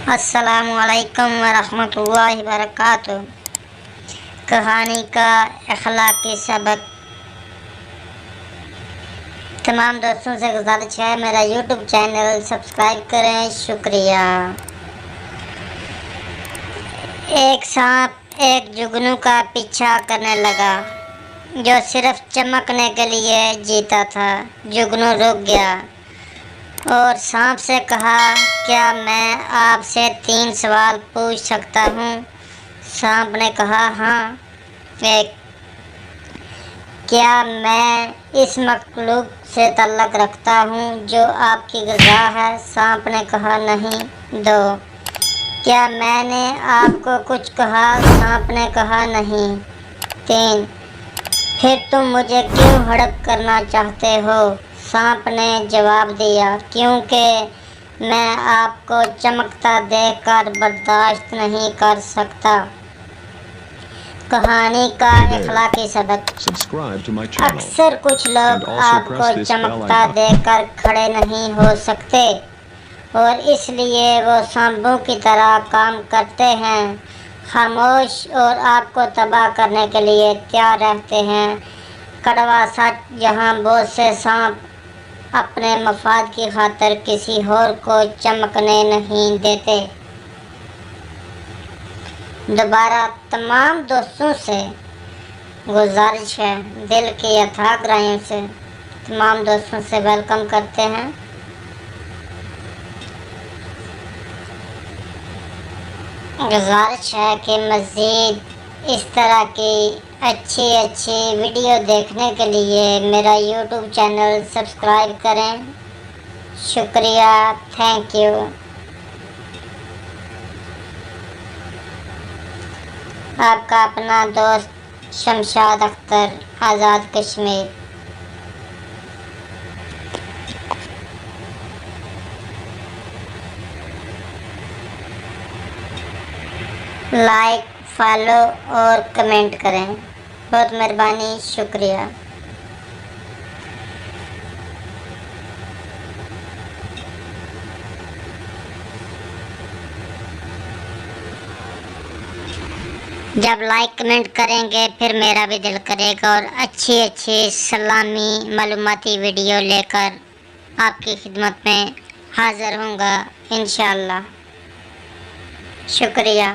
السلام علیکم ورحمۃ اللہ وبرکاتہ۔ کہانی کا اخلاقی سبق۔ تمام دوستوں سے گزارش ہے میرا یوٹیوب چینل سبسکرائب کریں، شکریہ۔ ایک سانپ ایک جگنو کا پیچھا کرنے لگا جو صرف چمکنے کے لیے جیتا تھا۔ جگنو رک گیا اور سانپ سے کہا، کیا میں آپ سے 3 سوال پوچھ سکتا ہوں؟ سانپ نے کہا، ہاں۔ کیا میں اس مخلوق سے تعلق رکھتا ہوں جو آپ کی غذا ہے؟ سانپ نے کہا، نہیں۔ 2، کیا میں نے آپ کو کچھ کہا؟ سانپ نے کہا، نہیں۔ 3، پھر تم مجھے کیوں ہڑپ کرنا چاہتے ہو؟ سانپ نے جواب دیا، کیونکہ میں آپ کو چمکتا دیکھ کر برداشت نہیں کر سکتا۔ کہانی کا اخلاقی سبق۔ اکثر کچھ لوگ آپ کو چمکتا دیکھ کر کھڑے نہیں ہو سکتے اور اس لیے وہ سانپوں کی طرح کام کرتے ہیں، خاموش اور آپ کو تباہ کرنے کے لیے تیار رہتے ہیں۔ کڑوا سچ، یہاں بہت سے سانپ اپنے مفاد کی خاطر کسی اور کو چمکنے نہیں دیتے۔ دوبارہ تمام دوستوں سے گزارش ہے، دل کی اتھاہ گہرائیوں سے تمام دوستوں سے ویلکم کرتے ہیں۔ گزارش ہے کہ مزید اس طرح کی اچھی ویڈیو دیکھنے کے لیے میرا یوٹیوب چینل سبسکرائب کریں، شکریہ، تھینک یو۔ آپ کا اپنا دوست شمشاد اختر، آزاد کشمیر۔ لائک، فالو اور کمنٹ کریں، بہت مہربانی، شکریہ۔ جب لائک کمنٹ کریں گے پھر میرا بھی دل کرے گا اور اچھی اسلامی معلوماتی ویڈیو لے کر آپ کی خدمت میں حاضر ہوں گا انشاءاللہ۔ شکریہ۔